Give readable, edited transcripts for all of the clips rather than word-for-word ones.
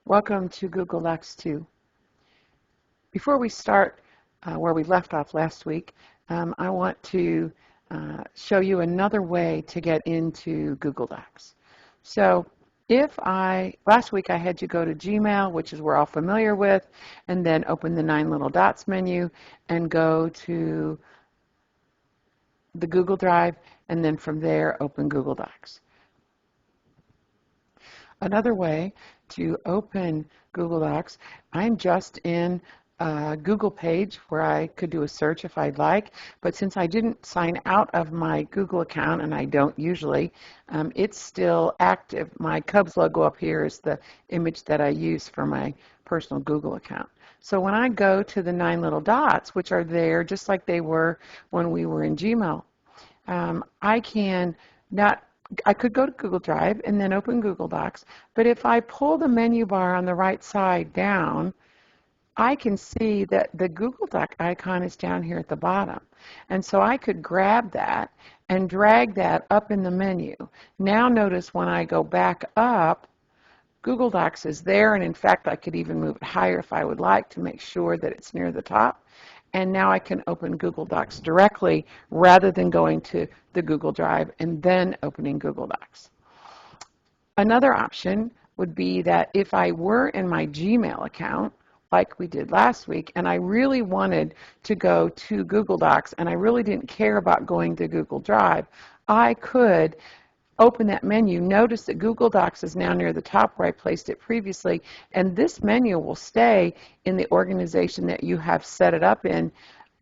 Welcome to Google Docs 2. Before we start where we left off last week, I want to show you another way to get into Google Docs. So last week I had you go to Gmail, which is we're all familiar with, and then open the 9 little dots menu and go to the Google Drive, and then from there open Google Docs. Another way to open Google Docs, I'm just in a Google page where I could do a search if I'd like, but since I didn't sign out of my Google account, and I don't usually, it's still active. My Cubs logo up here is the image that I use for my personal Google account. So when I go to the 9 little dots, which are there just like they were when we were in Gmail, I could go to Google Drive and then open Google Docs, but if I pull the menu bar on the right side down, I can see that the Google Doc icon is down here at the bottom. And so I could grab that and drag that up in the menu. Now notice when I go back up, Google Docs is there, and in fact I could even move it higher if I would like to make sure that it's near the top. And now I can open Google Docs directly rather than going to the Google Drive and then opening Google Docs. Another option would be that if I were in my Gmail account, like we did last week, and I really wanted to go to Google Docs and I really didn't care about going to Google Drive, I could open that menu. Notice that Google Docs is now near the top where I placed it previously, and this menu will stay in the organization that you have set it up in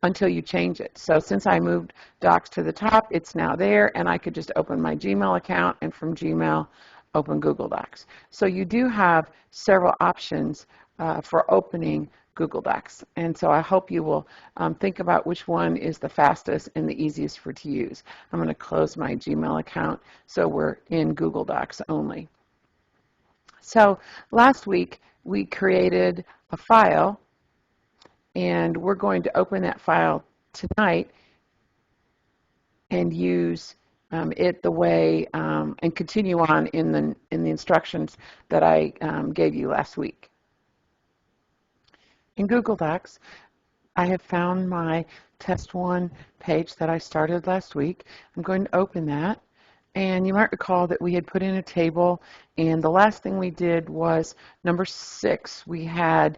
until you change it. So since I moved Docs to the top, it's now there, and I could just open my Gmail account and from Gmail open Google Docs. So you do have several options for opening Google Docs, and so I hope you will think about which one is the fastest and the easiest for to use. I'm going to close my Gmail account so we're in Google Docs only. So last week we created a file, and we're going to open that file tonight and use it the way and continue on in the instructions that I gave you last week. In Google Docs, I have found my Test 1 page that I started last week. I'm going to open that, and you might recall that we had put in a table, and the last thing we did was number 6. We had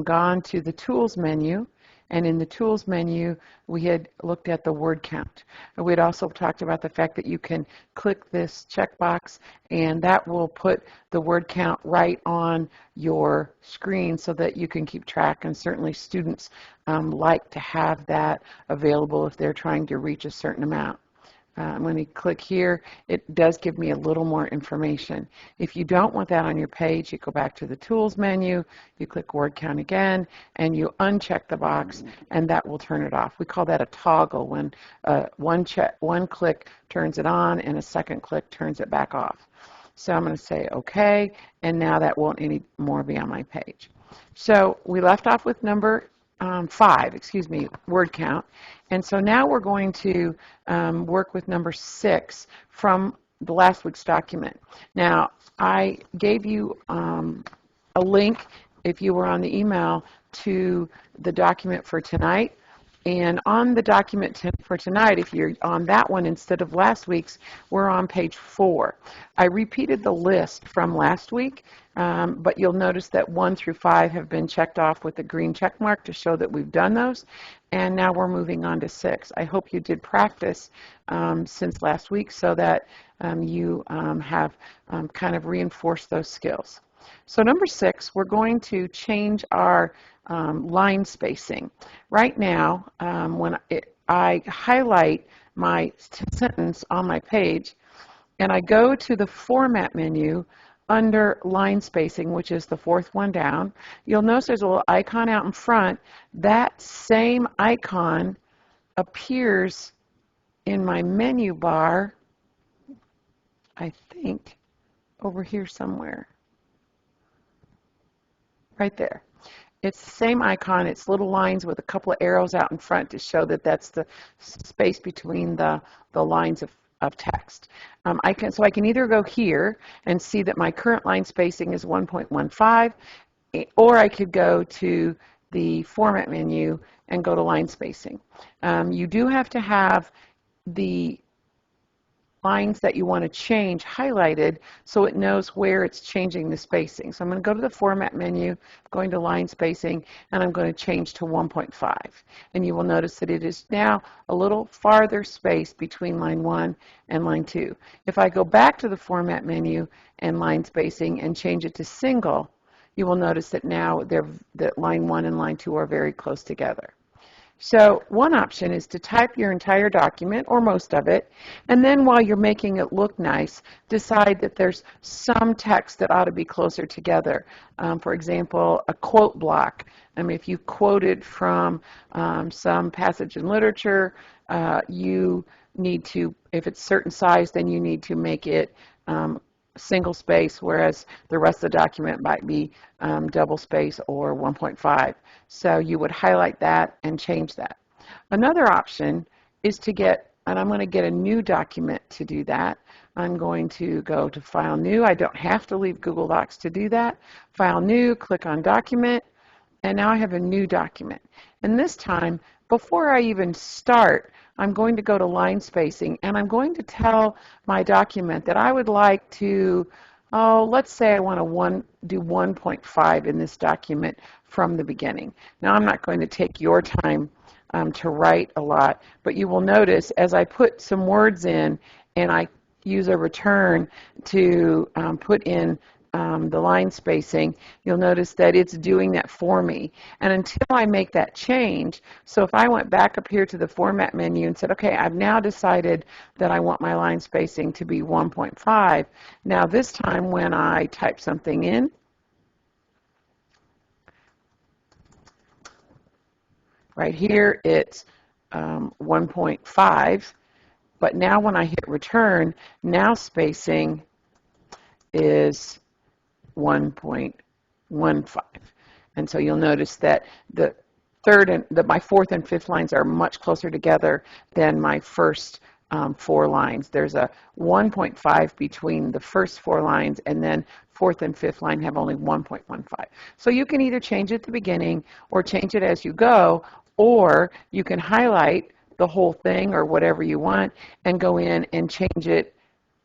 gone to the Tools menu, and in the Tools menu we had looked at the word count. And we had also talked about the fact that you can click this checkbox and that will put the word count right on your screen so that you can keep track, and certainly students like to have that available if they're trying to reach a certain amount. When you click here, it does give me a little more information. If you don't want that on your page, you go back to the Tools menu, you click Word Count again, and you uncheck the box, and that will turn it off. We call that a toggle, when one click turns it on and a second click turns it back off. So I'm going to say OK, and now that won't anymore be on my page. So we left off with number 5, word count. And so now we're going to work with number 6 from the last week's document. Now, I gave you a link, if you were on the email, to the document for tonight. And on the document for tonight, if you're on that one instead of last week's, we're on page 4. I repeated the list from last week, but you'll notice that 1 through 5 have been checked off with a green check mark to show that we've done those. And now we're moving on to 6. I hope you did practice since last week so that you have kind of reinforced those skills. So number 6, we're going to change our line spacing. Right now, when I highlight my sentence on my page and I go to the Format menu under Line Spacing, which is the 4th one down, you'll notice there's a little icon out in front. That same icon appears in my menu bar, I think, over here somewhere. Right there. It's the same icon. It's little lines with a couple of arrows out in front to show that that's the space between the lines of text. So I can either go here and see that my current line spacing is 1.15, or I could go to the format menu and go to line spacing. You do have to have the lines that you want to change highlighted so it knows where it's changing the spacing. So I'm going to go to the format menu, going to line spacing, and I'm going to change to 1.5. And you will notice that it is now a little farther spaced between line 1 and line 2. If I go back to the format menu and line spacing and change it to single, you will notice that now that line 1 and line 2 are very close together. So one option is to type your entire document, or most of it, and then while you're making it look nice, decide that there's some text that ought to be closer together. For example, a quote block. If you quoted from some passage in literature, you need to, if it's certain size, then you need to make it single space, whereas the rest of the document might be double space or 1.5. So you would highlight that and change that. Another option is to get, and I'm going to get a new document to do that. I'm going to go to File New. I don't have to leave Google Docs to do that. File New, click on Document, and now I have a new document. And this time, before I even start, I'm going to go to line spacing, and I'm going to tell my document that I would like to, let's say I want to do 1.5 in this document from the beginning. Now, I'm not going to take your time to write a lot, but you will notice as I put some words in and I use a return to put in the line spacing, you'll notice that it's doing that for me. And until I make that change, so if I went back up here to the format menu and said, okay, I've now decided that I want my line spacing to be 1.5. Now this time when I type something in, right here it's 1.5, but now when I hit return, now spacing is 1.15. And so you'll notice that the my fourth and fifth lines are much closer together than my first 4 lines. There's a 1.5 between the first 4 lines, and then fourth and fifth line have only 1.15. So you can either change it at the beginning or change it as you go, or you can highlight the whole thing or whatever you want and go in and change it,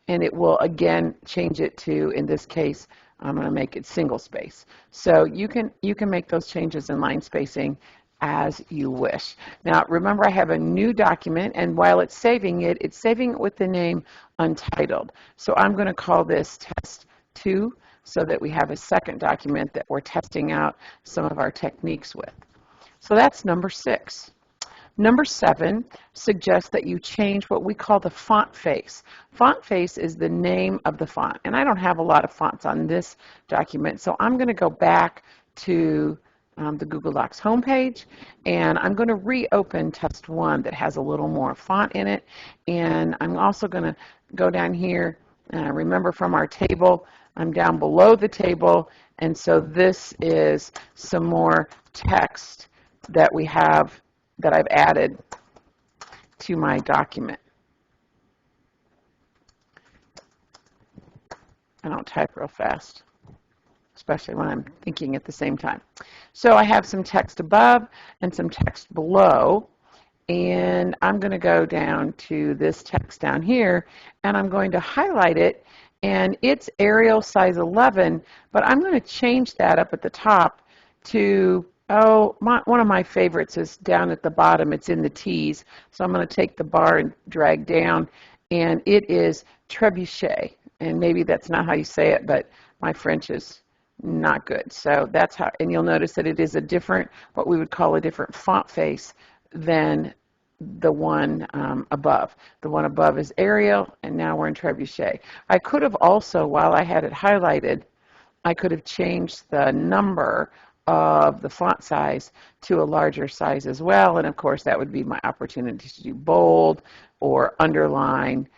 and it will again change it to, in this case, I'm going to make it single space. So you can make those changes in line spacing as you wish. Now remember, I have a new document, and while it's saving it with the name Untitled. So I'm going to call this Test 2 so that we have a second document that we're testing out some of our techniques with. So that's number 6. Number 7 suggests that you change what we call the font face. Font face is the name of the font, and I don't have a lot of fonts on this document, so I'm going to go back to the Google Docs homepage, and I'm going to reopen Test 1 that has a little more font in it, and I'm also going to go down here, remember from our table, I'm down below the table, and so this is some more text that we have that I've added to my document. I don't type real fast, especially when I'm thinking at the same time. So I have some text above and some text below, and I'm going to go down to this text down here, and I'm going to highlight it, and it's Arial size 11, but I'm going to change that up at the top to one of my favorites is down at the bottom. It's in the T's. So I'm going to take the bar and drag down, and it is trebuchet. And maybe that's not how you say it, but my French is not good. So that's how, and you'll notice that it is a different, what we would call a different font face than the one above. The one above is Arial, and now we're in trebuchet. I could have also, while I had it highlighted, I could have changed the number of the font size to a larger size as well, and of course that would be my opportunity to do bold or underline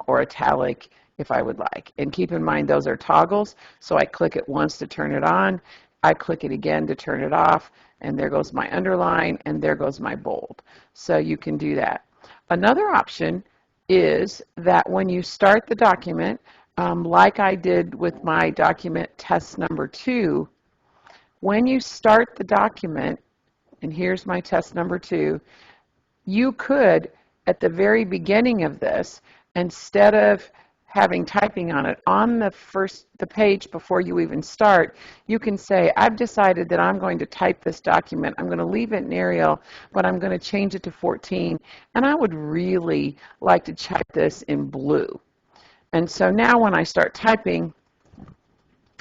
or italic if I would like. And keep in mind those are toggles, so I click it once to turn it on, I click it again to turn it off, and there goes my underline and there goes my bold. So you can do that. Another option is that when you start the document, like I did with my document test number 2, when you start the document, and here's my test number 2, you could, at the very beginning of this, instead of having typing on it, on the page before you even start, you can say, I've decided that I'm going to type this document. I'm going to leave it in Arial, but I'm going to change it to 14, and I would really like to type this in blue. And so now when I start typing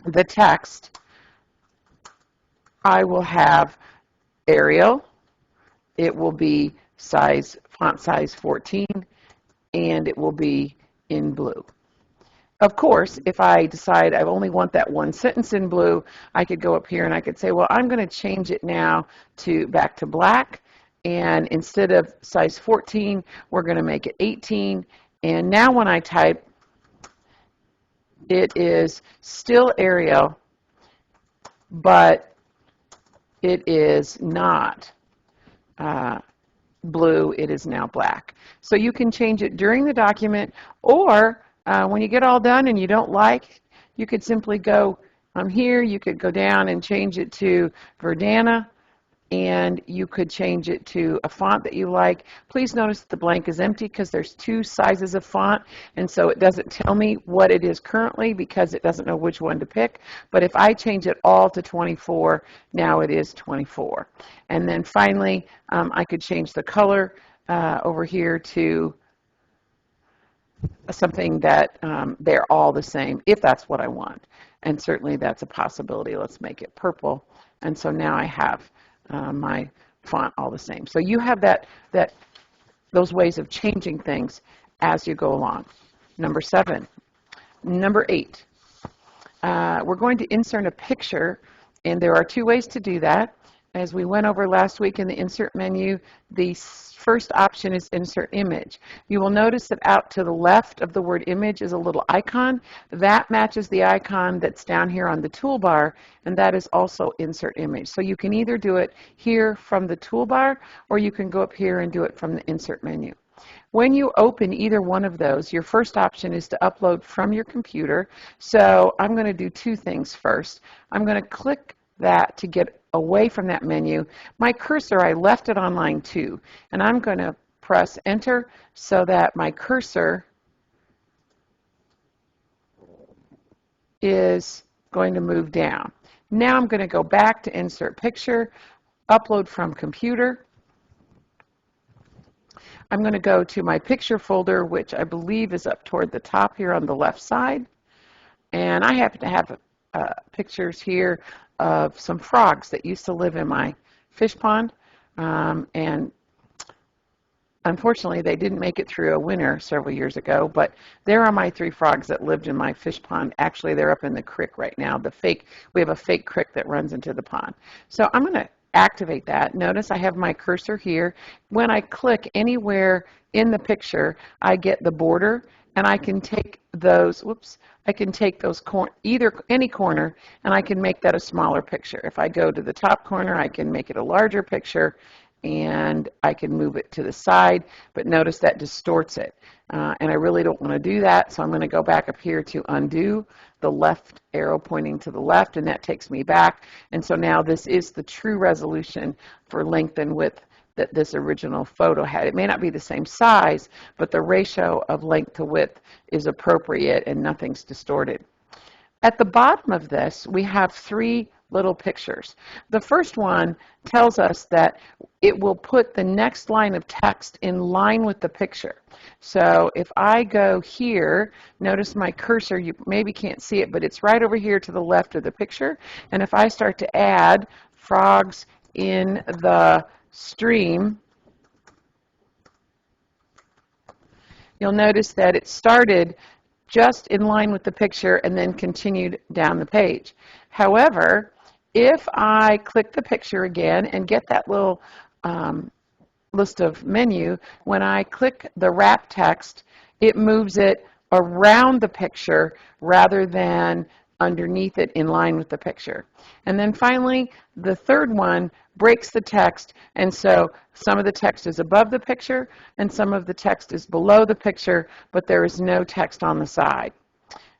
the text, I will have Arial. It will be font size 14, and it will be in blue. Of course, if I decide I only want that one sentence in blue, I could go up here and I could say, well, I'm going to change it now back to black, and instead of size 14, we're going to make it 18. And now when I type, it is still Arial, but it is not blue, it is now black. So you can change it during the document, or when you get all done and you don't like, you could simply go here, you could go down and change it to Verdana, and you could change it to a font that you like. Please notice that the blank is empty because there's 2 sizes of font, and so it doesn't tell me what it is currently because it doesn't know which one to pick. But if I change it all to 24, now it is 24. And then finally, I could change the color over here to something that they're all the same, if that's what I want. And certainly that's a possibility. Let's make it purple. And so now I have my font all the same. So you have those ways of changing things as you go along. Number 7. Number 8. We're going to insert a picture, and there are 2 ways to do that. As we went over last week in the insert menu, the first option is insert image. You will notice that out to the left of the word image is a little icon. That matches the icon that's down here on the toolbar, and that is also insert image. So you can either do it here from the toolbar, or you can go up here and do it from the insert menu. When you open either one of those, your first option is to upload from your computer. So I'm going to do 2 things first. I'm going to click that to get away from that menu. My cursor, I left it on line 2, and I'm going to press enter so that my cursor is going to move down. Now I'm going to go back to insert picture, upload from computer. I'm going to go to my picture folder, which I believe is up toward the top here on the left side. And I happen to have pictures here of some frogs that used to live in my fish pond. And unfortunately, they didn't make it through a winter several years ago, but there are my 3 frogs that lived in my fish pond. Actually, they're up in the creek right now. We have a fake creek that runs into the pond. So I'm going to activate that. Notice I have my cursor here. When I click anywhere in the picture, I get the border, and I can take those, any corner, and I can make that a smaller picture. If I go to the top corner, I can make it a larger picture, and I can move it to the side, but notice that distorts it. And I really don't want to do that, so I'm going to go back up here to undo, the left arrow pointing to the left, and that takes me back. And so now this is the true resolution for length and width that this original photo had. It may not be the same size, but the ratio of length to width is appropriate and nothing's distorted. At the bottom of this, we have 3 little pictures. The first one tells us that it will put the next line of text in line with the picture. So if I go here, notice my cursor, you maybe can't see it, but it's right over here to the left of the picture. And if I start to add frogs in the stream, you'll notice that it started just in line with the picture and then continued down the page. However, if I click the picture again and get that little list of menu, when I click the wrap text, it moves it around the picture rather than underneath it in line with the picture. And then finally, the third one breaks the text, and so some of the text is above the picture and some of the text is below the picture, but there is no text on the side.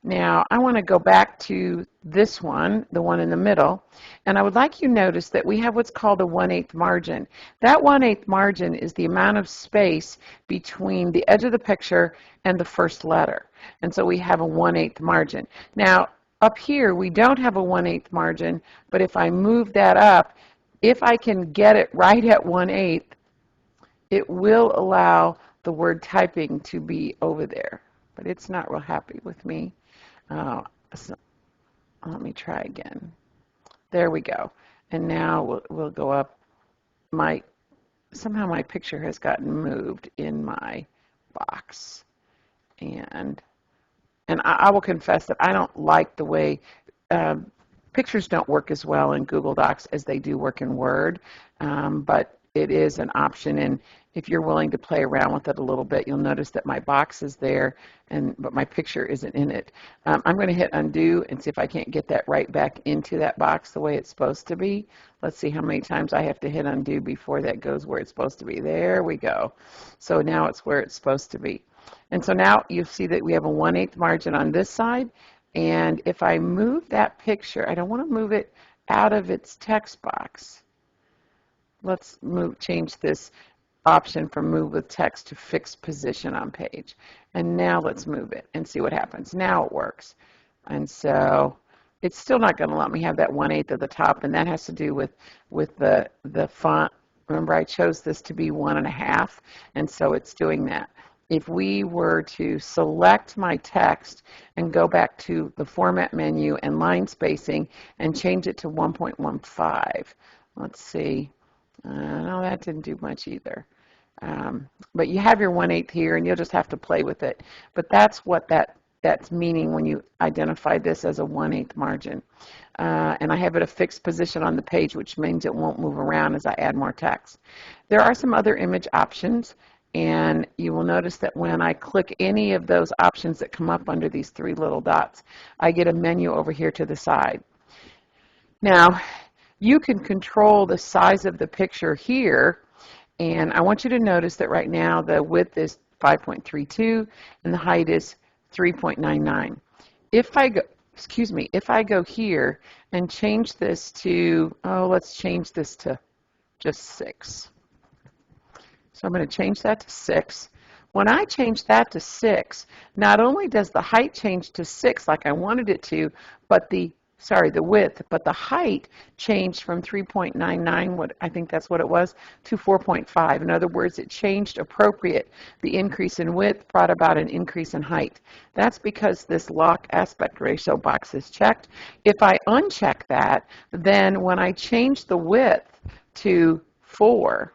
Now, I want to go back to this one, the one in the middle, and I would like you to notice that we have what's called a 1/8 margin. That 1/8 margin is the amount of space between the edge of the picture and the first letter. And so we have a 1/8 margin. Now, up here, we don't have a 1/8 margin, but if I move that up, if I can get it right at 1/8, it will allow the word typing to be over there. But it's not real happy with me. So let me try again. There we go. And now we'll go up. Somehow my picture has gotten moved in my box. And I will confess that I don't like the way pictures don't work as well in Google Docs as they do work in Word, but it is an option, and if you're willing to play around with it a little bit, you'll notice that my box is there, but my picture isn't in it. I'm going to hit undo and see if I can't get that right back into that box the way it's supposed to be. Let's see how many times I have to hit undo before that goes where it's supposed to be. There we go. So now it's where it's supposed to be. And so now you see that we have a 1/8 margin on this side, and if I move that picture, I don't want to move it out of its text box. Let's change this option from move with text to fixed position on page. And now let's move it and see what happens. Now it works. And so it's still not going to let me have that 1/8 at the top, and that has to do with the font. Remember, I chose this to be 1.5, and so it's doing that. If we were to select my text and go back to the format menu and line spacing and change it to 1.15, let's see. No, that didn't do much either. But you have your 1/8 here, and you'll just have to play with it. But that's what that's meaning when you identify this as a 1/8 margin. And I have it a fixed position on the page, which means it won't move around as I add more text. There are some other image options, and you will notice that when I click any of those options that come up under these three little dots, I get a menu over here to the side. Now, you can control the size of the picture here, and I want you to notice that right now the width is 5.32 and the height is 3.99. If I go here and change this to, let's change this to just 6. So I'm going to change that to 6. When I change that to 6, not only does the height change to 6 like I wanted it to, but the width, but the height changed from 3.99, I think that's what it was, to 4.5. In other words, it changed appropriate. The increase in width brought about an increase in height. That's because this lock aspect ratio box is checked. If I uncheck that, then when I change the width to 4,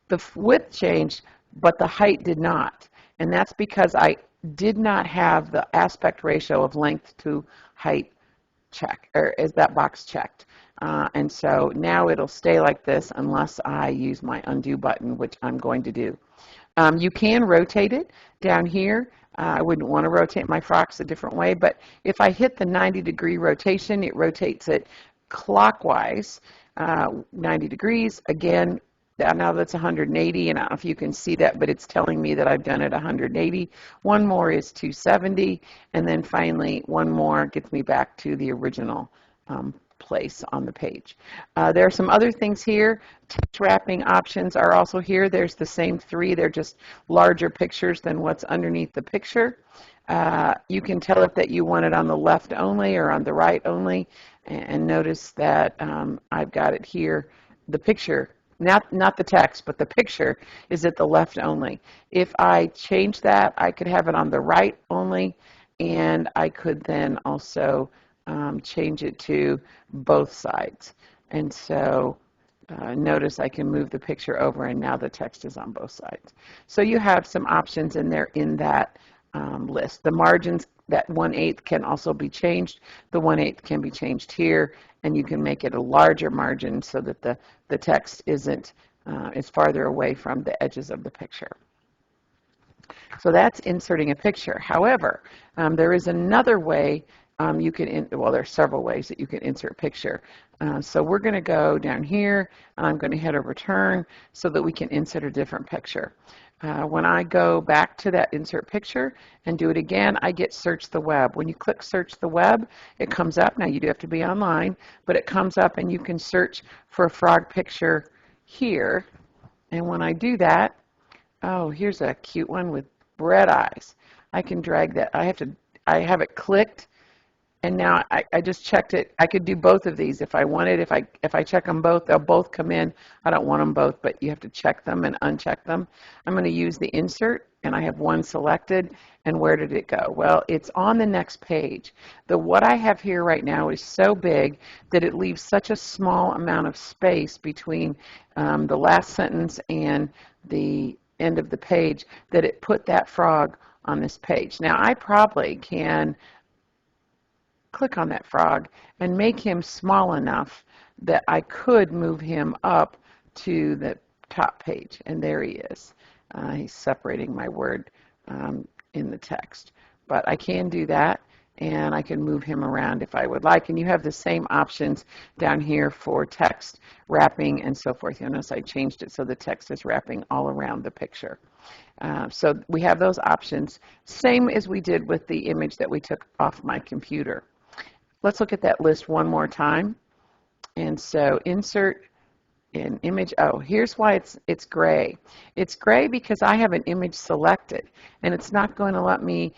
the width changed, but the height did not. And that's because I did not have the aspect ratio of length to height check, or is that box checked? And so now it'll stay like this unless I use my undo button, which I'm going to do. You can rotate it down here. I wouldn't want to rotate my frocks a different way, but if I hit the 90-degree rotation, it rotates it clockwise 90 degrees. Again, now that's 180, and I don't know if you can see that, but it's telling me that I've done it 180. One more is 270, and then finally one more gets me back to the original place on the page. There are some other things here. Text wrapping options are also here. There's the same 3. They're just larger pictures than what's underneath the picture. You can tell it that you want it on the left only or on the right only, and notice that I've got it here. The picture, not the text, but the picture is at the left only. If I change that, I could have it on the right only, and I could then also change it to both sides. And so notice I can move the picture over, and now the text is on both sides. So you have some options in there in that list. The margins, that 1/8 can also be changed. The 1/8 can be changed here, and you can make it a larger margin so that the text isn't is farther away from the edges of the picture. So that's inserting a picture. However, there is another way you can, well, there's several ways that you can insert picture. So we're going to go down here, and I'm going to hit a return so that we can insert a different picture. When I go back to that insert picture and do it again, I get search the web. When you click search the web, it comes up. Now you do have to be online, but it comes up and you can search for a frog picture here. And when I do that, oh, here's a cute one with red eyes. I can drag that. I have it clicked. And now I just checked it. I could do both of these if I wanted. If I check them both, they'll both come in. I don't want them both, but you have to check them and uncheck them. I'm going to use the insert, and I have one selected. And where did it go? Well, it's on the next page. What I have here right now is so big that it leaves such a small amount of space between the last sentence and the end of the page that it put that frog on this page. Now, I probably can click on that frog and make him small enough that I could move him up to the top page. And there he is. He's separating my word in the text. But I can do that, and I can move him around if I would like. And you have the same options down here for text wrapping and so forth. You'll notice I changed it so the text is wrapping all around the picture. So we have those options, same as we did with the image that we took off my computer. Let's look at that list one more time. And so insert an image. Oh, here's why it's gray. It's gray because I have an image selected, and it's not going to let me,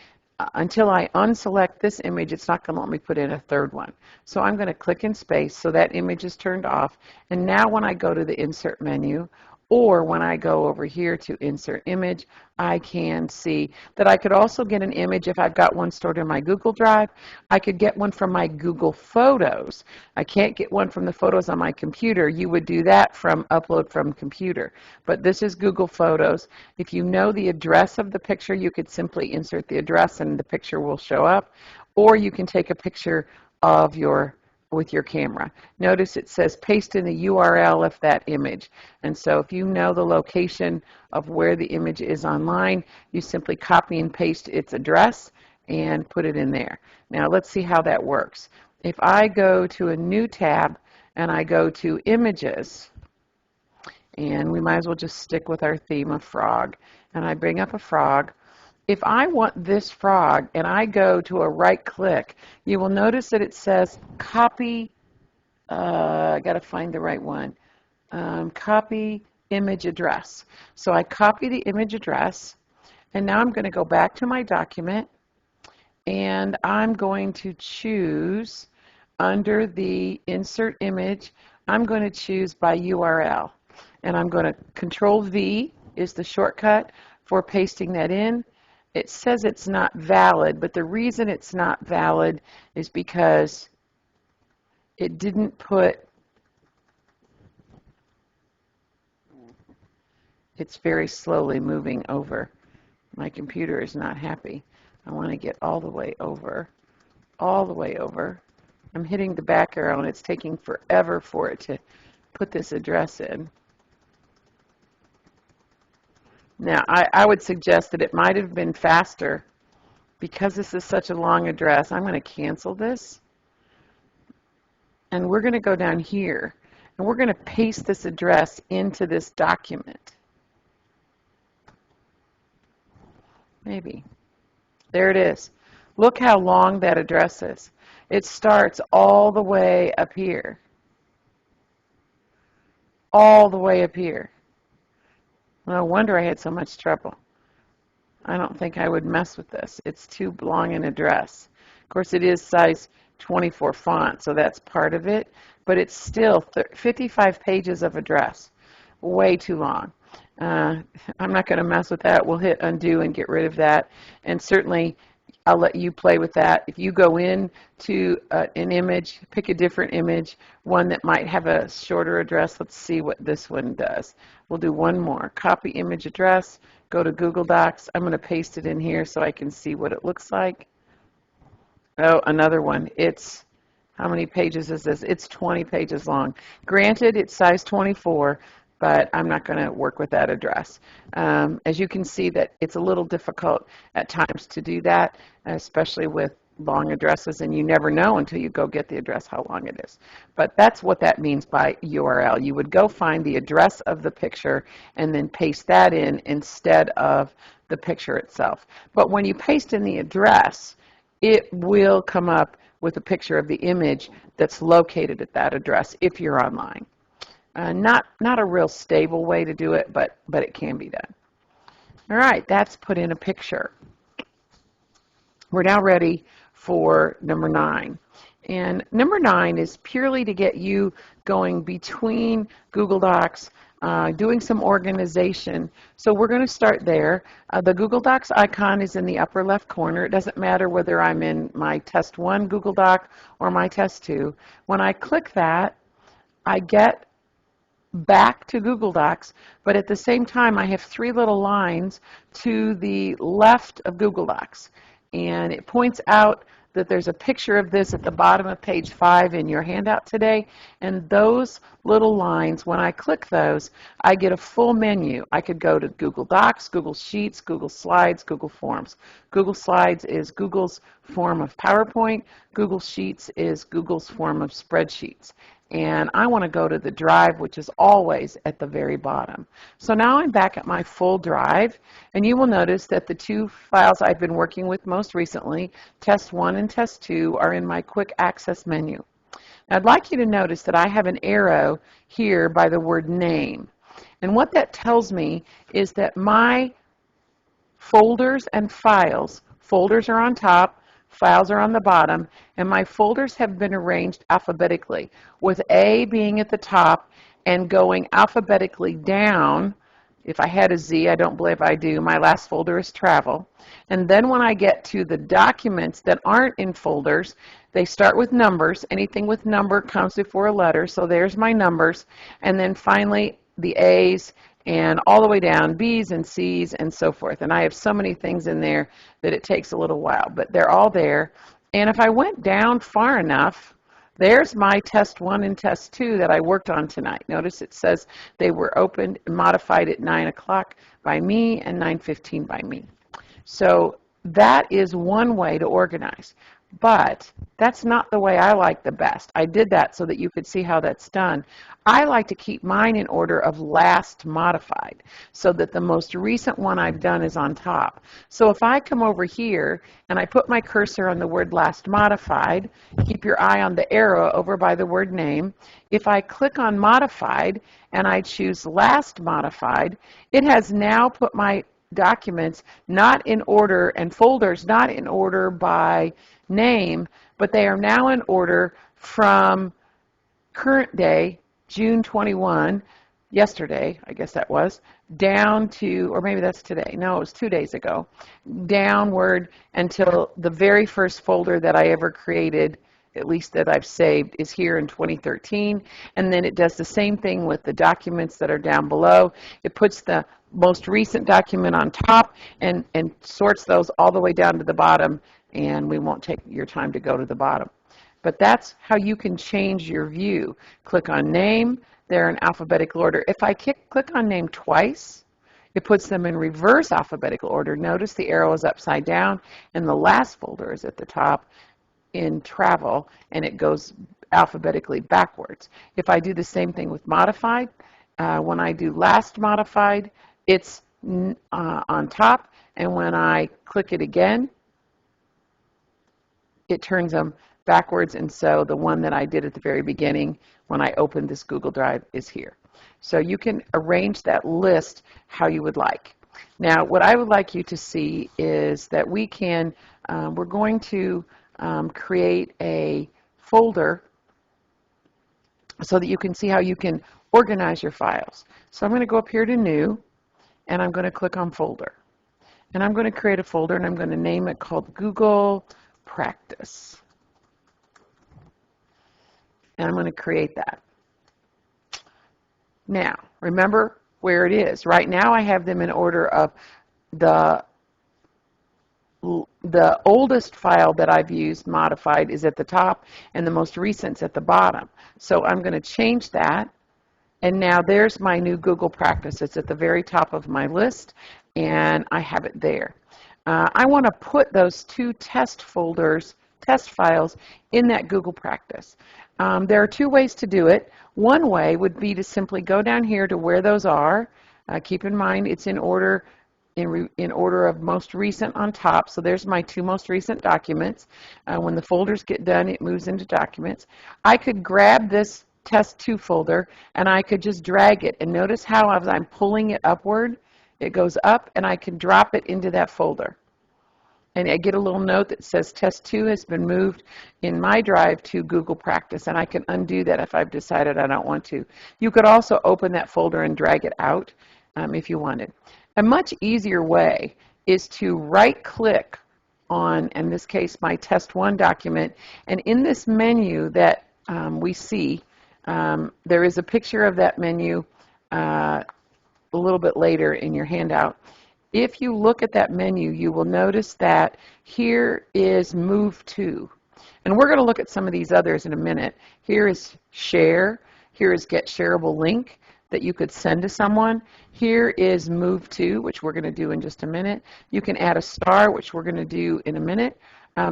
until I unselect this image, it's not going to let me put in a third one. So I'm going to click in space so that image is turned off. And now when I go to the insert menu, or when I go over here to insert image, I can see that I could also get an image if I've got one stored in my Google Drive. I could get one from my Google Photos. I can't get one from the photos on my computer. You would do that from upload from computer. But this is Google Photos. If you know the address of the picture, you could simply insert the address and the picture will show up. Or you can take a picture of with your camera. Notice it says paste in the URL of that image. And so if you know the location of where the image is online, you simply copy and paste its address and put it in there. Now let's see how that works. If I go to a new tab and I go to images, and we might as well just stick with our theme of frog, and I bring up a frog. If I want this frog and I go to a right click, you will notice that it says copy, I got to find the right one, copy image address. So I copy the image address, and now I'm going to go back to my document, and I'm going to choose under the insert image, I'm going to choose by URL, and I'm going to Control V is the shortcut for pasting that in. It says it's not valid, but the reason it's not valid is because it didn't put, it's very slowly moving over. My computer is not happy. I want to get all the way over, all the way over. I'm hitting the back arrow, and it's taking forever for it to put this address in. Now, I would suggest that it might have been faster because this is such a long address. I'm going to cancel this, and we're going to go down here, and we're going to paste this address into this document. Maybe. There it is. Look how long that address is. It starts all the way up here. All the way up here. No wonder I had so much trouble. I don't think I would mess with this. It's too long an address. Of course, it is size 24 font, so that's part of it, but it's still 55 pages of address. Way too long. I'm not going to mess with that. We'll hit undo and get rid of that, and certainly I'll let you play with that. If you go in to an image, pick a different image, one that might have a shorter address. Let's see what this one does. We'll do one more. Copy image address, go to Google Docs. I'm going to paste it in here so I can see what it looks like. Oh, another one. It's, how many pages is this? It's 20 pages long. Granted, it's size 24, but I'm not going to work with that address. As you can see, that it's a little difficult at times to do that, especially with long addresses, and you never know until you go get the address how long it is. But that's what that means by URL. You would go find the address of the picture and then paste that in instead of the picture itself. But when you paste in the address, it will come up with a picture of the image that's located at that address if you're online. Not a real stable way to do it, but it can be done. All right, that's put in a picture. We're now ready for number 9. And number 9 is purely to get you going between Google Docs, doing some organization. So we're going to start there. The Google Docs icon is in the upper left corner. It doesn't matter whether I'm in my Test 1 Google Doc or my Test 2. When I click that, I get back to Google Docs, but at the same time I have 3 little lines to the left of Google Docs, and it points out that there's a picture of this at the bottom of page 5 in your handout today, and those little lines, when I click those, I get a full menu. I could go to Google Docs, Google Sheets, Google Slides, Google Forms. Google Slides is Google's form of PowerPoint. Google Sheets is Google's form of spreadsheets. And I want to go to the drive, which is always at the very bottom. So now I'm back at my full drive, and you will notice that the 2 files I've been working with most recently, Test 1 and Test 2, are in my Quick Access menu. Now I'd like you to notice that I have an arrow here by the word name. And what that tells me is that my folders and files, folders are on top, files are on the bottom, and my folders have been arranged alphabetically, with A being at the top and going alphabetically down. If I had a Z, I don't believe I do, my last folder is travel. And then when I get to the documents that aren't in folders, they start with numbers. Anything with number comes before a letter, so there's my numbers. And then finally, the A's, and all the way down, B's and C's and so forth. And I have so many things in there that it takes a little while, but they're all there. And if I went down far enough, there's my Test 1 and Test 2 that I worked on tonight. Notice it says they were opened and modified at 9 o'clock by me and 9:15 by me. So that is one way to organize. But that's not the way I like the best. I did that so that you could see how that's done. I like to keep mine in order of last modified, so that the most recent one I've done is on top. So if I come over here and I put my cursor on the word last modified, keep your eye on the arrow over by the word name. If I click on modified and I choose last modified, it has now put my documents not in order and folders not in order by name, but they are now in order from current day, June 21, yesterday, I guess that was, down to, or maybe that's today, no, it was 2 days ago, downward until the very first folder that I ever created, at least that I've saved, is here in 2013. And then it does the same thing with the documents that are down below. It puts the most recent document on top and sorts those all the way down to the bottom, and we won't take your time to go to the bottom. But that's how you can change your view. Click on name, they're in alphabetical order. If I click on name twice, it puts them in reverse alphabetical order. Notice the arrow is upside down, and the last folder is at the top in travel, and it goes alphabetically backwards. If I do the same thing with modified, when I do last modified, it's on top, and when I click it again, it turns them backwards, and so the one that I did at the very beginning when I opened this Google Drive is here. So you can arrange that list how you would like. Now, what I would like you to see is that we can, we're going to create a folder so that you can see how you can organize your files. So I'm going to go up here to New, and I'm going to click on Folder. And I'm going to create a folder, and I'm going to name it called Google Practice. And I'm going to create that. Now, remember where it is. Right now I have them in order of the oldest file that I've used, modified, is at the top, and the most recent's at the bottom. So I'm going to change that, and now there's my new Google Practice. It's at the very top of my list, and I have it there. I want to put those 2 test folders test files in that Google Practice. There are two ways to do it. One way would be to simply go down here to where those are. Keep in mind it's in order in order of most recent on top. So there's my two most recent documents. When the folders get done, it moves into documents. I could grab this test 2 folder and I could just drag it. And notice how as I'm pulling it upward, it goes up and I can drop it into that folder. And I get a little note that says test 2 has been moved in my drive to Google Practice, and I can undo that if I've decided I don't want to. You could also open that folder and drag it out if you wanted. A much easier way is to right-click on, in this case, my test 1 document, and in this menu that we see, there is a picture of that menu a little bit later in your handout. If you look at that menu, you will notice that here is Move To. And we're going to look at some of these others in a minute. Here is Share. Here is Get Shareable Link that you could send to someone. Here is Move To, which we're going to do in just a minute. You can add a star, which we're going to do in a minute.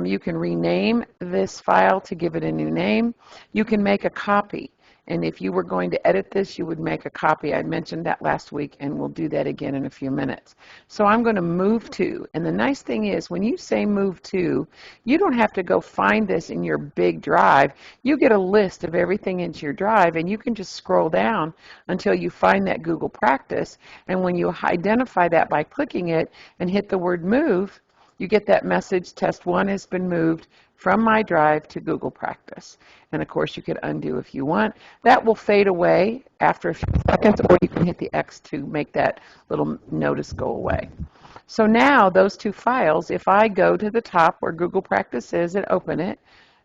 You can rename this file to give it a new name. You can make a copy. And if you were going to edit this, you would make a copy. I mentioned that last week, and we'll do that again in a few minutes. So I'm going to move to. And the nice thing is, when you say move to, you don't have to go find this in your big drive. You get a list of everything into your drive, and you can just scroll down until you find that Google Practice. And when you identify that by clicking it and hit the word move, you get that message, test 1 has been moved from my drive to Google Practice. And of course you could undo if you want. That will fade away after a few seconds, or you can hit the X to make that little notice go away. So now those two files, if I go to the top where Google Practice is and open it,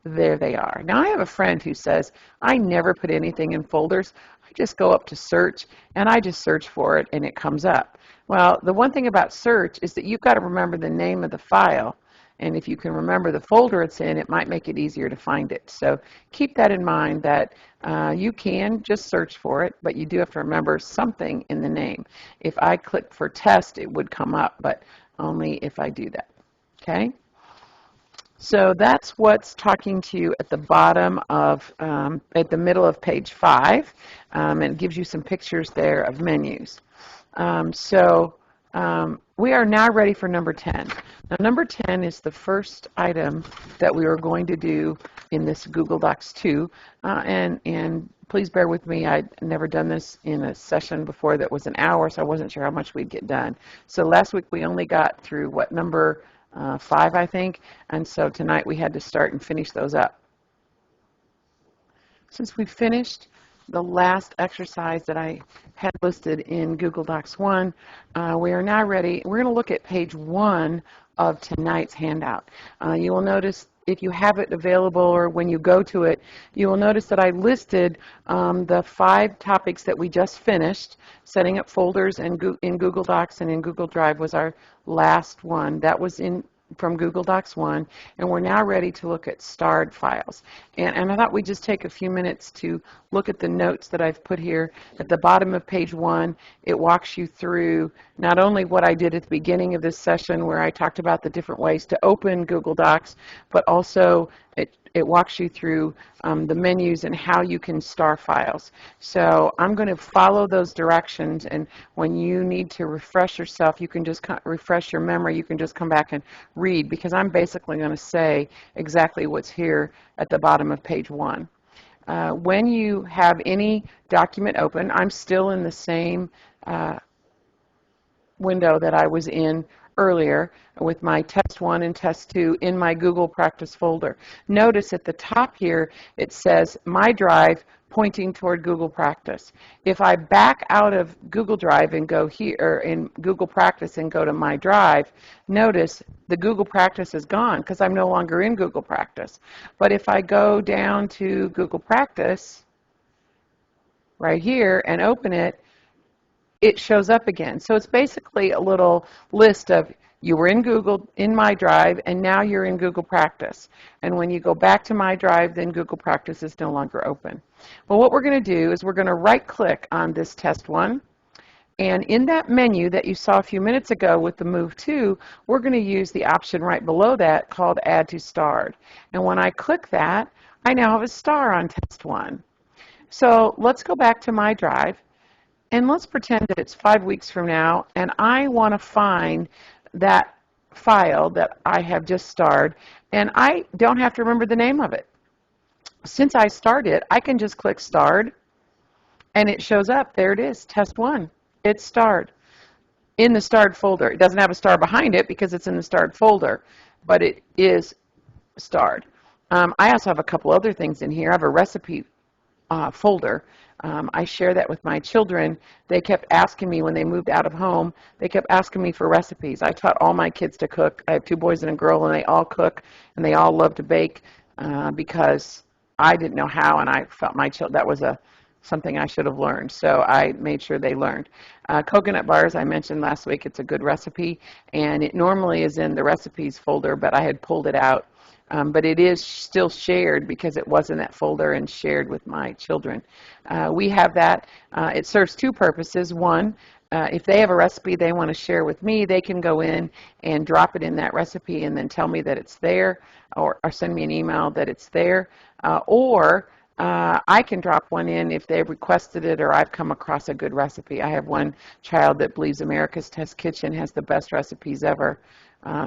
there they are. Now I have a friend who says, I never put anything in folders. I just go up to search and I just search for it and it comes up. Well, the one thing about search is that you've got to remember the name of the file. And if you can remember the folder it's in, it might make it easier to find it. So keep that in mind that you can just search for it, but you do have to remember something in the name. If I click for test, it would come up, but only if I do that. Okay? So that's what's talking to you at the bottom of, at the middle of page 5, and it gives you some pictures there of menus. We are now ready for number 10. Now, number 10 is the first item that we are going to do in this Google Docs 2, and please bear with me. I'd never done this in a session before that was an hour, so I wasn't sure how much we'd get done. So last week we only got through, number 5, I think, and so tonight we had to start and finish those up. Since we finished the last exercise that I had listed in Google Docs 1, we are now ready. We're going to look at page 1 of tonight's handout. You will notice, if you have it available or when you go to it, you will notice that I listed the 5 topics that we just finished. Setting up folders in Google Docs and in Google Drive was our last one. That was from Google Docs 1, and we're now ready to look at starred files. And I thought we'd just take a few minutes to look at the notes that I've put here. At the bottom of page 1, it walks you through not only what I did at the beginning of this session where I talked about the different ways to open Google Docs, but also it walks you through the menus and how you can star files. So I'm going to follow those directions, and when you need to refresh yourself, you can just refresh your memory. You can just come back and read, because I'm basically going to say exactly what's here at the bottom of page 1. When you have any document open, I'm still in the same window that I was in earlier with my test 1 and test 2 in my Google Practice folder. Notice at the top here it says my drive pointing toward Google Practice. If I back out of Google Drive and go here, or in Google Practice and go to my drive, notice the Google Practice is gone because I'm no longer in Google Practice. But if I go down to Google Practice right here and open it, it shows up again. So it's basically a little list of you were in my drive, and now you're in Google Practice. And when you go back to my drive, then Google Practice is no longer open. Well, what we're going to do is we're going to right-click on this test 1, And in that menu that you saw a few minutes ago with the Move To, we're going to use the option right below that called Add to Starred. And when I click that, I now have a star on test 1. So let's go back to my drive, and let's pretend that it's 5 weeks from now, and I want to find that file that I have just starred, and I don't have to remember the name of it. Since I started it, I can just click Starred, and it shows up. There it is, test 1. It's starred in the starred folder. It doesn't have a star behind it because it's in the starred folder, but it is starred. I also have a couple other things in here. I have a recipe folder. I share that with my children. They kept asking me when they moved out of home, they kept asking me for recipes. I taught all my kids to cook. I have 2 boys and a girl, and they all cook, and they all love to bake because I didn't know how, and I felt that was something I should have learned. So I made sure they learned. Coconut bars, I mentioned last week, it's a good recipe, and it normally is in the recipes folder, but I had pulled it out. But it is still shared because it was in that folder and shared with my children. We have that. It serves 2 purposes. One, if they have a recipe they want to share with me, they can go in and drop it in that recipe and then tell me that it's there, or send me an email that it's there. Or I can drop one in if they've requested it or I've come across a good recipe. I have one child that believes America's Test Kitchen has the best recipes ever.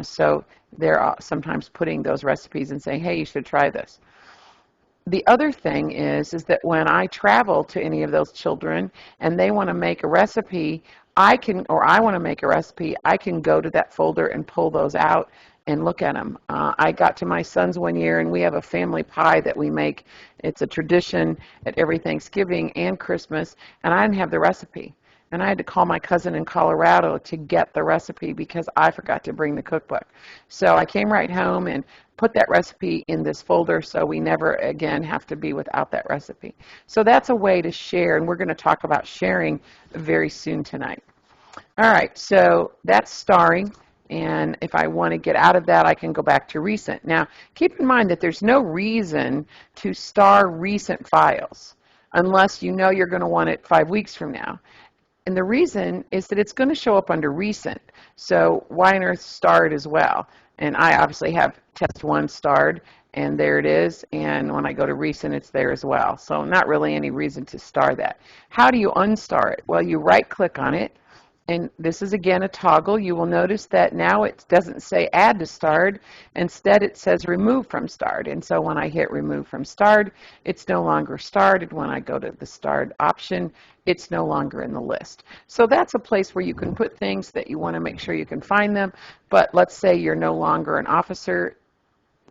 So they're sometimes putting those recipes and saying, hey, you should try this. The other thing is that when I travel to any of those children and they want to make a recipe, I want to make a recipe, I can go to that folder and pull those out and look at them. I got to my son's one year, and we have a family pie that we make. It's a tradition at every Thanksgiving and Christmas, and I didn't have the recipe. And I had to call my cousin in Colorado to get the recipe because I forgot to bring the cookbook. So I came right home and put that recipe in this folder so we never again have to be without that recipe. So that's a way to share, and we're going to talk about sharing very soon tonight. All right, so that's starring. And if I want to get out of that, I can go back to recent. Now, keep in mind that there's no reason to star recent files unless you know you're going to want it 5 weeks from now. And the reason is that it's going to show up under recent. So why on earth starred as well? And I obviously have test 1 starred, and there it is. And when I go to recent, it's there as well. So not really any reason to star that. How do you unstar it? Well, you right-click on it. And this is, again, a toggle. You will notice that now it doesn't say add to starred. Instead, it says remove from starred. And so when I hit remove from starred, it's no longer starred. And when I go to the starred option, it's no longer in the list. So that's a place where you can put things that you want to make sure you can find them. But let's say you're no longer an officer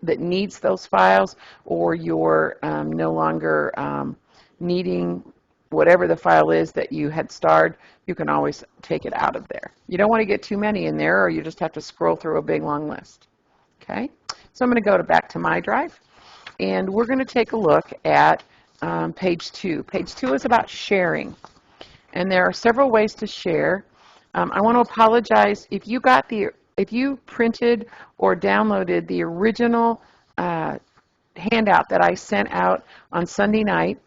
that needs those files, or you're no longer needing whatever the file is that you had starred, you can always take it out of there. You don't want to get too many in there, or you just have to scroll through a big long list. Okay, so I'm going to go back to my drive, and we're going to take a look at page 2. Page 2 is about sharing, and there are several ways to share. I want to apologize if you printed or downloaded the original handout that I sent out on Sunday night.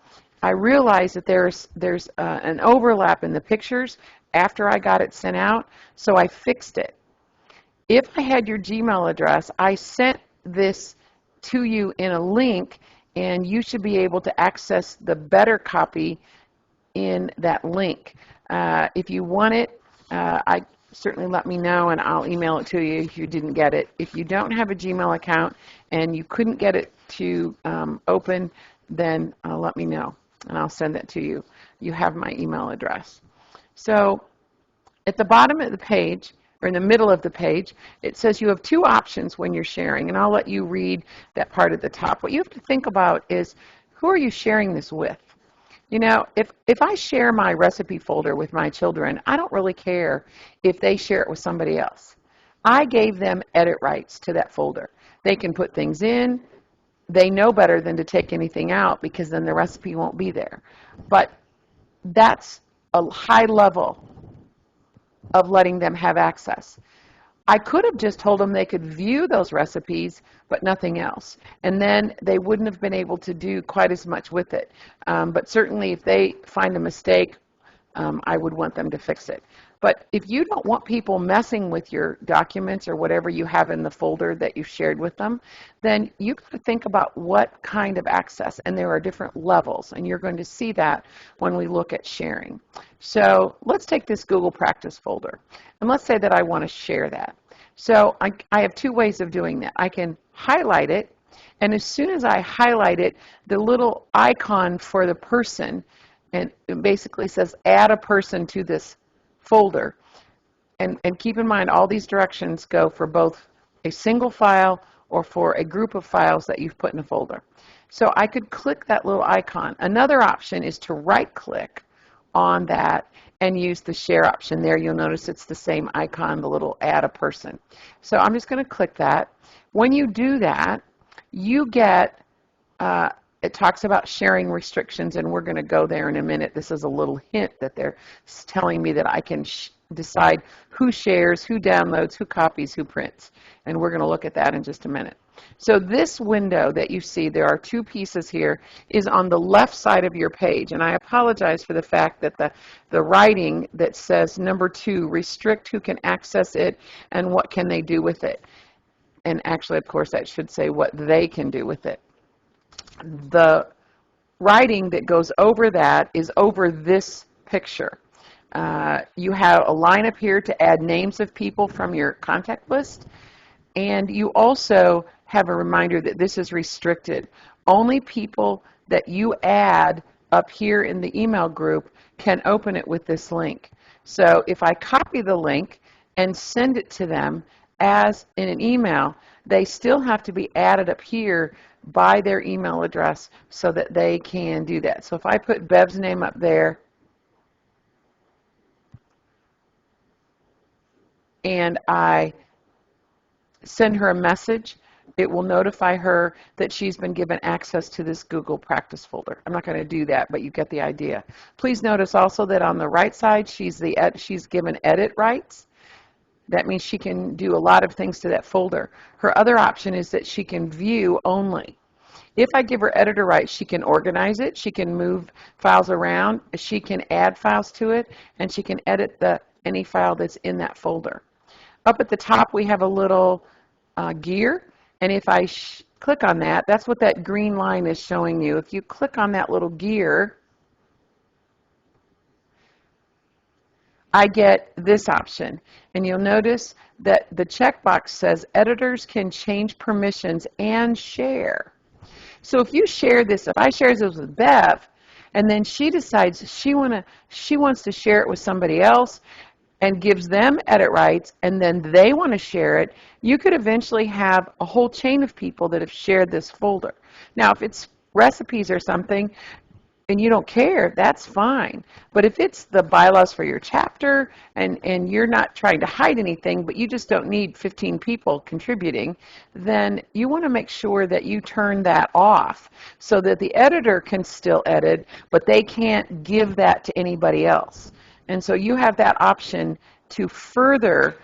I realized that there's an overlap in the pictures after I got it sent out, so I fixed it. If I had your Gmail address, I sent this to you in a link, and you should be able to access the better copy in that link. If you want it, I certainly let me know, and I'll email it to you if you didn't get it. If you don't have a Gmail account and you couldn't get it to open, then let me know, and I'll send that to you. You have my email address. So at the bottom of the page, or in the middle of the page, it says you have 2 options when you're sharing, and I'll let you read that part at the top. What you have to think about is, who are you sharing this with? You know, if I share my recipe folder with my children, I don't really care if they share it with somebody else. I gave them edit rights to that folder. They can put things in. They know better than to take anything out, because then the recipe won't be there. But that's a high level of letting them have access. I could have just told them they could view those recipes, but nothing else. And then they wouldn't have been able to do quite as much with it. But certainly if they find a mistake I would want them to fix it. But if you don't want people messing with your documents or whatever you have in the folder that you shared with them, then you got to think about what kind of access, and there are different levels, and you're going to see that when we look at sharing. So let's take this Google Practice folder, and let's say that I want to share that. So I have two ways of doing that. I can highlight it, and as soon as I highlight it, the little icon for the person, and it basically says add a person to this folder. And keep in mind, all these directions go for both a single file or for a group of files that you've put in a folder. So I could click that little icon. Another option is to right-click on that and use the share option there. You'll notice it's the same icon, the little add a person. So I'm just going to click that. When you do that, you get, it talks about sharing restrictions, and we're going to go there in a minute. This is a little hint that they're telling me that I can decide who shares, who downloads, who copies, who prints. And we're going to look at that in just a minute. So this window that you see, there are two pieces here, is on the left side of your page. And I apologize for the fact that the writing that says number 2, restrict who can access it and what can they do with it. And actually, of course, that should say what they can do with it. The writing that goes over that is over this picture. You have a line up here to add names of people from your contact list, and you also have a reminder that this is restricted. Only people that you add up here in the email group can open it with this link. So if I copy the link and send it to them as in an email, they still have to be added up here by their email address so that they can do that. So if I put Bev's name up there and I send her a message, it will notify her that she's been given access to this Google Practice folder. I'm not going to do that, but you get the idea. Please notice also that on the right side, she's given edit rights. That means she can do a lot of things to that folder. Her other option is that she can view only. If I give her editor rights, she can organize it, she can move files around, she can add files to it, and she can edit any file that's in that folder. Up at the top, we have a little gear, and if I click on that, that's what that green line is showing you. If you click on that little gear, I get this option, and you'll notice that the checkbox says editors can change permissions and share. So if you share this, if I share this with Bev, and then she decides she wants to share it with somebody else and gives them edit rights, and then they want to share it, you could eventually have a whole chain of people that have shared this folder. Now, if it's recipes or something, and you don't care, that's fine. But if it's the bylaws for your chapter and you're not trying to hide anything, but you just don't need 15 people contributing, then you want to make sure that you turn that off so that the editor can still edit, but they can't give that to anybody else. And so you have that option to further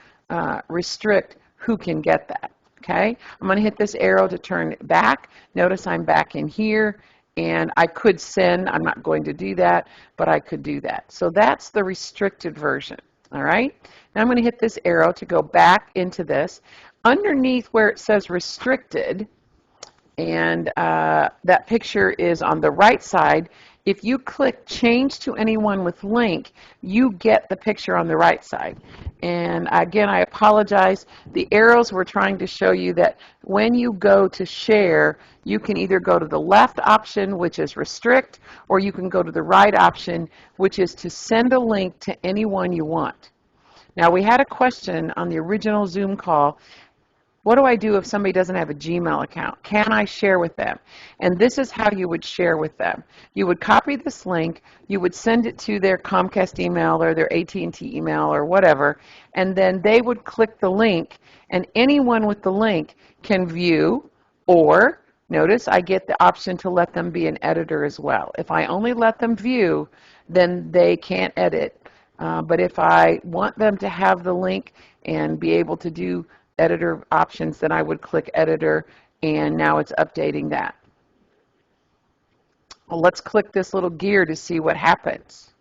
restrict who can get that. Okay? I'm going to hit this arrow to turn it back. Notice I'm back in here. And I could send, I'm not going to do that, but I could do that. So that's the restricted version, all right? Now I'm going to hit this arrow to go back into this. Underneath where it says restricted, and that picture is on the right side, if you click change to anyone with link, you get the picture on the right side. And again, I apologize. The arrows were trying to show you that when you go to share, you can either go to the left option, which is restrict, or you can go to the right option, which is to send a link to anyone you want. Now, we had a question on the original Zoom call. What do I do if somebody doesn't have a Gmail account? Can I share with them? And this is how you would share with them. You would copy this link, you would send it to their Comcast email or their AT&T email or whatever, and then they would click the link, and anyone with the link can view, or notice I get the option to let them be an editor as well. If I only let them view, then they can't edit. But if I want them to have the link and be able to do editor options, then I would click editor, and now it's updating that. Well, let's click this little gear to see what happens.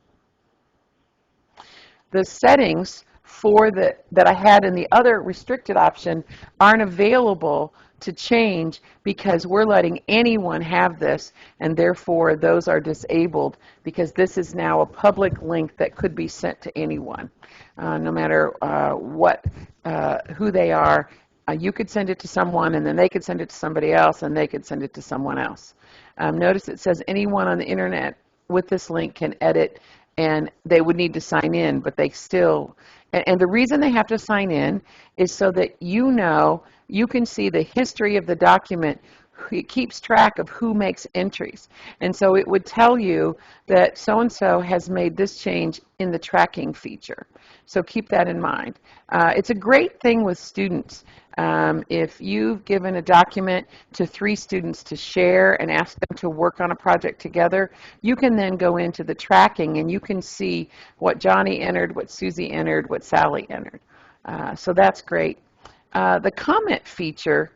the settings for that I had in the other restricted option aren't available to change because we're letting anyone have this, and therefore those are disabled because this is now a public link that could be sent to anyone, no matter who they are. You could send it to someone, and then they could send it to somebody else, and they could send it to someone else. Notice it says anyone on the internet with this link can edit, and they would need to sign in, but they still, and the reason they have to sign in is so that you can see the history of the document. It keeps track of who makes entries. And so it would tell you that so-and-so has made this change in the tracking feature. So keep that in mind. It's a great thing with students. If you've given a document to 3 students to share and ask them to work on a project together, you can then go into the tracking and you can see what Johnny entered, what Susie entered, what Sally entered. So that's great. The comment feature,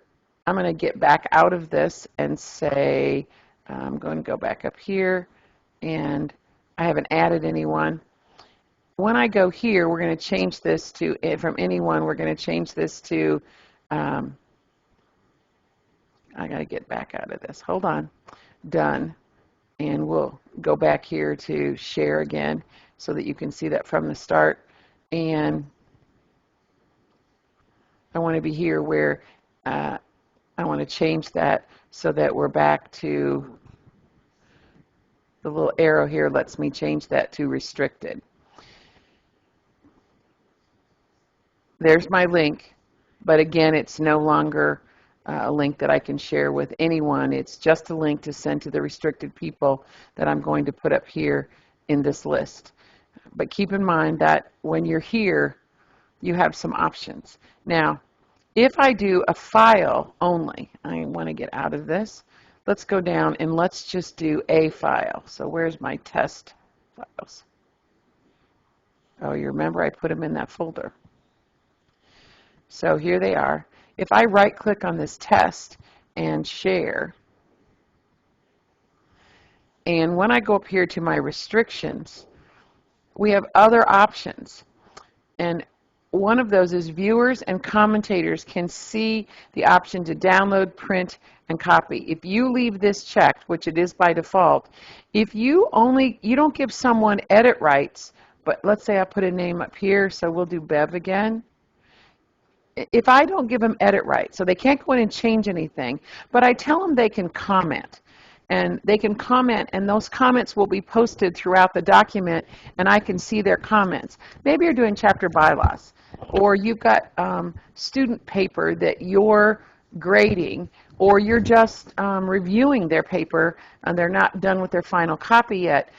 I'm going to get back out of this and say, I'm going to go back up here, and I haven't added anyone. When I go here, we're going to change this to, from anyone, we're going to change this to, I got to get back out of this. Hold on. Done. And we'll go back here to share again so that you can see that from the start. And I want to be here where I want to change that so that we're back to the little arrow here lets me change that to restricted. There's my link, but again, it's no longer a link that I can share with anyone. It's just a link to send to the restricted people that I'm going to put up here in this list. But keep in mind that when you're here, you have some options. Now, if I do a file only, I want to get out of this. Let's go down and let's just do a file. So where's my test files? Oh, you remember I put them in that folder. So here they are. If I right-click on this test and share, and when I go up here to my restrictions, we have other options. And one of those is viewers and commentators can see the option to download, print, and copy. If you leave this checked, which it is by default, if you don't give someone edit rights, but let's say I put a name up here, so we'll do Bev again. If I don't give them edit rights, so they can't go in and change anything, but I tell them they can comment. And they can comment, and those comments will be posted throughout the document, and I can see their comments. Maybe you're doing chapter bylaws, or you've got student paper that you're grading, or you're just reviewing their paper, and they're not done with their final copy yet.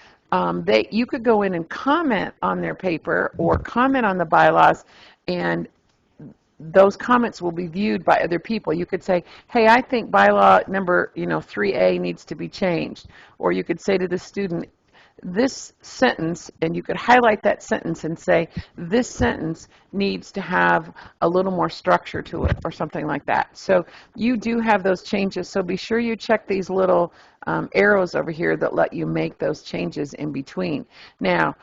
You could go in and comment on their paper or comment on the bylaws, and those comments will be viewed by other people. You could say, hey, I think bylaw number 3A needs to be changed. Or you could say to the student, this sentence, and you could highlight that sentence and say, this sentence needs to have a little more structure to it, or something like that. So you do have those changes, so be sure you check these little arrows over here that let you make those changes in between. Now,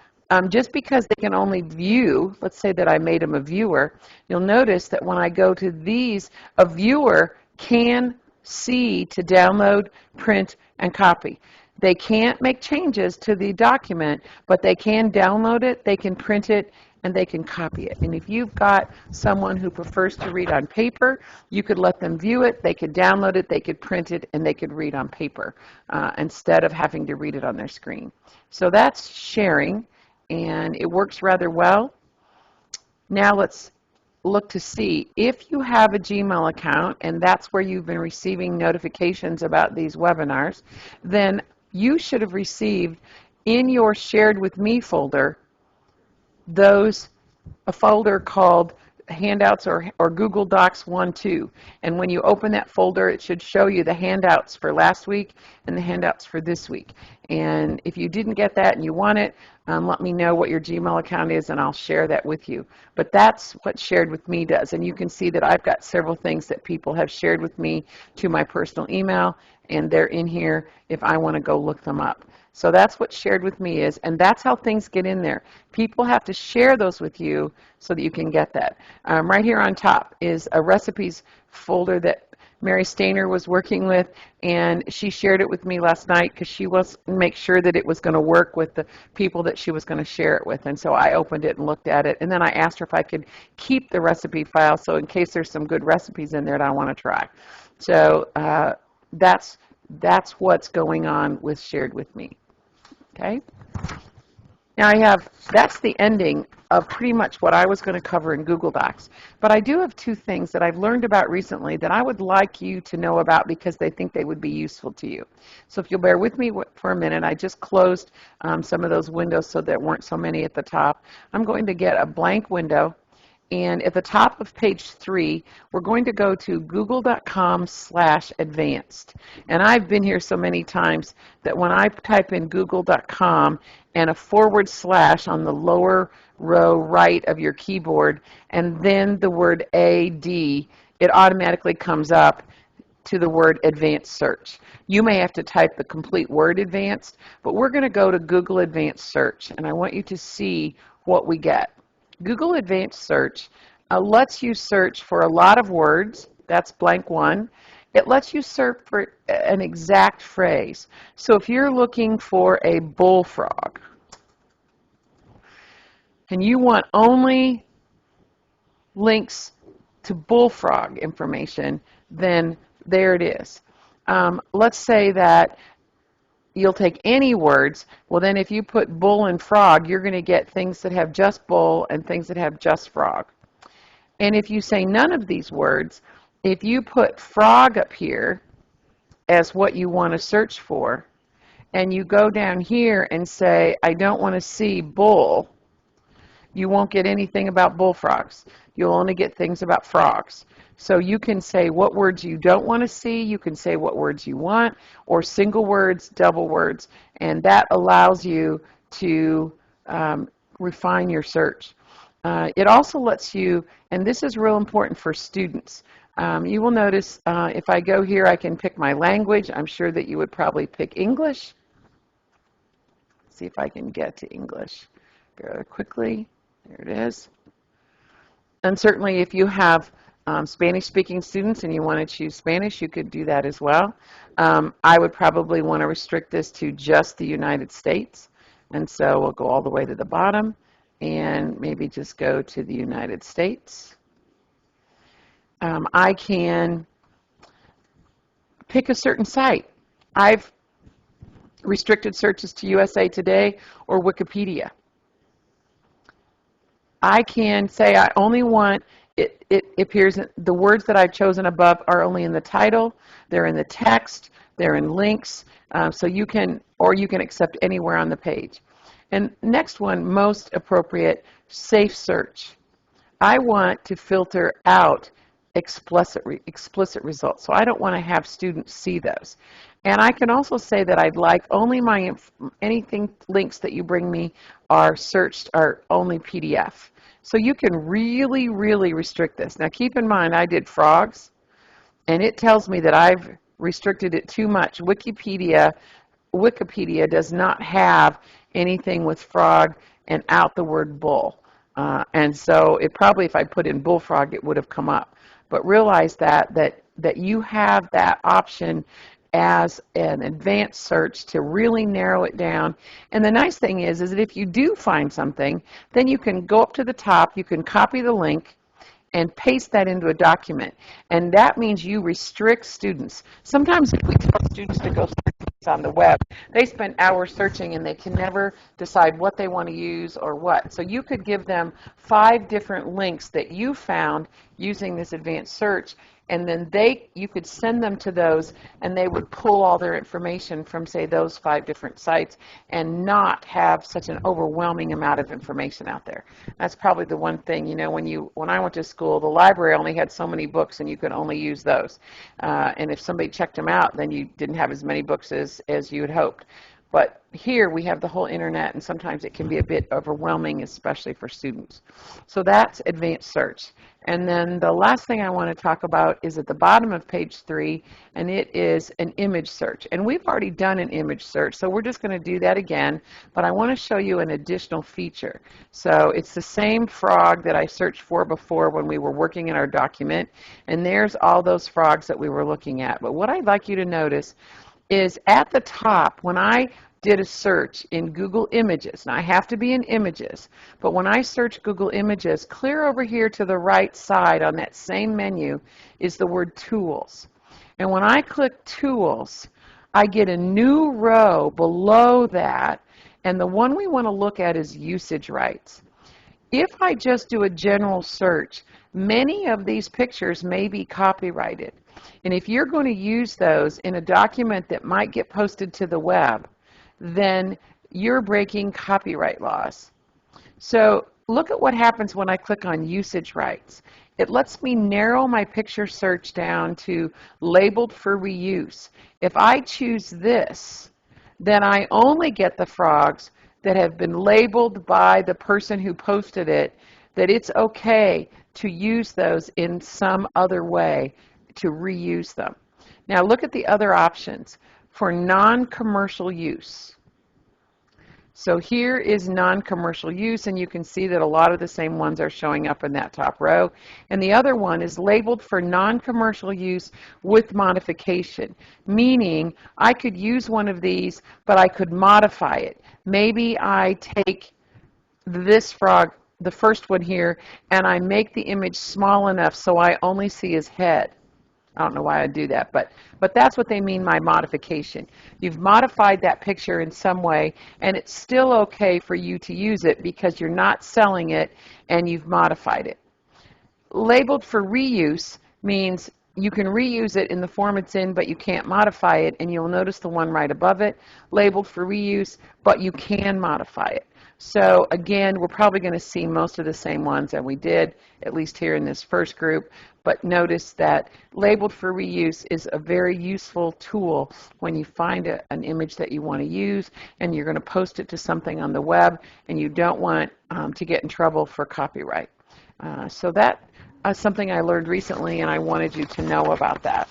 just because they can only view, let's say that I made them a viewer, you'll notice that when I go to these, a viewer can see to download, print, and copy. They can't make changes to the document, but they can download it, they can print it, and they can copy it. And if you've got someone who prefers to read on paper, you could let them view it, they could download it, they could print it, and they could read on paper instead of having to read it on their screen. So that's sharing, and it works rather well. Now let's look to see if you have a Gmail account, and that's where you've been receiving notifications about these webinars, then you should have received in your Shared With Me folder a folder called Handouts or Google Docs 1-2. And when you open that folder, it should show you the handouts for last week and the handouts for this week. And if you didn't get that and you want it, let me know what your Gmail account is and I'll share that with you. But that's what Shared With Me does. And you can see that I've got several things that people have shared with me to my personal email, and they're in here if I want to go look them up. So that's what shared with me is, and that's how things get in there. People have to share those with you so that you can get that. Right here on top is a recipes folder that Mary Stainer was working with, and she shared it with me last night because she was make sure that it was going to work with the people that she was going to share it with. And so I opened it and looked at it, and then I asked her if I could keep the recipe file so in case there's some good recipes in there that I want to try. So that's what's going on with Shared With Me. Okay? Now that's the ending of pretty much what I was going to cover in Google Docs. But I do have two things that I've learned about recently that I would like you to know about because they think they would be useful to you. So if you'll bear with me for a minute, I just closed some of those windows so there weren't so many at the top. I'm going to get a blank window. And at the top of page 3, we're going to go to google.com/advanced. And I've been here so many times that when I type in google.com and a / on the lower row right of your keyboard, and then the word AD, it automatically comes up to the word advanced search. You may have to type the complete word advanced, but we're going to go to Google Advanced Search, and I want you to see what we get. Google Advanced Search lets you search for a lot of words. That's blank 1. It lets you search for an exact phrase. So if you're looking for a bullfrog and you want only links to bullfrog information, then there it is. Let's say that you'll take any words. Well, then if you put bull and frog, you're going to get things that have just bull and things that have just frog. And if you say none of these words, if you put frog up here as what you want to search for, and you go down here and say, I don't want to see bull, you won't get anything about bullfrogs. You'll only get things about frogs. So you can say what words you don't want to see, you can say what words you want, or single words, double words, and that allows you to refine your search. It also lets you, and this is real important for students, you will notice if I go here, I can pick my language. I'm sure that you would probably pick English. See if I can get to English very quickly. There it is. And certainly if you have Spanish-speaking students and you want to choose Spanish, you could do that as well. I would probably want to restrict this to just the United States. And so we'll go all the way to the bottom and maybe just go to the United States. I can pick a certain site. I've restricted searches to USA Today or Wikipedia. I can say I only want, it appears, the words that I've chosen above are only in the title, they're in the text, they're in links, so you can accept anywhere on the page. And next one, most appropriate, safe search. I want to filter out explicit results, so I don't want to have students see those. And I can also say that I'd like only anything links that you bring me are searched are only PDF. So you can really, really restrict this. Now keep in mind I did frogs, and it tells me that I've restricted it too much. Wikipedia does not have anything with frog and out the word bull. And so it probably, if I put in bullfrog, it would have come up. But realize that you have that option as an advanced search to really narrow it down. And the nice thing is that if you do find something, then you can go up to the top, you can copy the link, and paste that into a document. And that means you restrict students. Sometimes if we tell students to go search on the web, they spend hours searching and they can never decide what they want to use or what. So you could give them 5 different links that you found using this advanced search, and then you could send them to those, and they would pull all their information from, say, those 5 different sites and not have such an overwhelming amount of information out there. That's probably the one thing, you know, when I went to school, the library only had so many books and you could only use those. And if somebody checked them out, then you didn't have as many books as you had hoped. But here we have the whole internet, and sometimes it can be a bit overwhelming, especially for students. So that's advanced search. And then the last thing I want to talk about is at the bottom of page 3, and it is an image search. And we've already done an image search, so we're just going to do that again, but I want to show you an additional feature. So it's the same frog that I searched for before when we were working in our document, and there's all those frogs that we were looking at. But what I'd like you to notice is at the top, when I did a search in Google Images, now I have to be in Images, but when I search Google Images, clear over here to the right side on that same menu is the word Tools. And when I click Tools, I get a new row below that, and the one we want to look at is Usage Rights. If I just do a general search, many of these pictures may be copyrighted. And if you're going to use those in a document that might get posted to the web, then you're breaking copyright laws. So look at what happens when I click on usage rights. It lets me narrow my picture search down to labeled for reuse. If I choose this, then I only get the frogs that have been labeled by the person who posted it, that it's okay to use those in some other way, to reuse them. Now look at the other options for non-commercial use. So here is non-commercial use, and you can see that a lot of the same ones are showing up in that top row. And the other one is labeled for non-commercial use with modification, meaning I could use one of these, but I could modify it. Maybe I take this frog, the first one here, and I make the image small enough so I only see his head. I don't know why I do that, but that's what they mean by modification. You've modified that picture in some way, and it's still okay for you to use it because you're not selling it and you've modified it. Labeled for reuse means you can reuse it in the form it's in, but you can't modify it, and you'll notice the one right above it, labeled for reuse, but you can modify it. So again, we're probably going to see most of the same ones that we did, at least here in this first group, but notice that labeled for reuse is a very useful tool when you find an image that you want to use and you're going to post it to something on the web and you don't want to get in trouble for copyright. So that is something I learned recently, and I wanted you to know about that.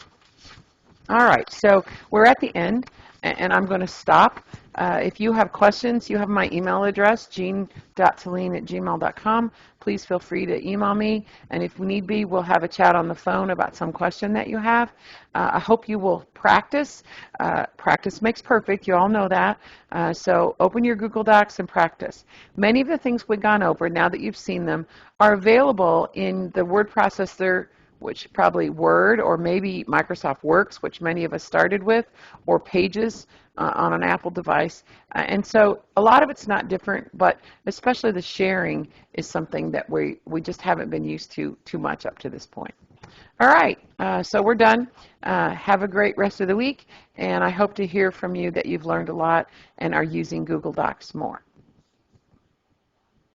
All right, so we're at the end, and I'm going to stop. If you have questions, you have my email address, jean.tulin@gmail.com. Please feel free to email me, and if need be, we'll have a chat on the phone about some question that you have. I hope you will practice. Practice makes perfect. You all know that. So open your Google Docs and practice. Many of the things we've gone over, now that you've seen them, are available in the word processor, which probably Word or maybe Microsoft Works, which many of us started with, or Pages on an Apple device. And so a lot of it's not different, but especially the sharing is something that we just haven't been used to too much up to this point. All right, so we're done. Have a great rest of the week, and I hope to hear from you that you've learned a lot and are using Google Docs more.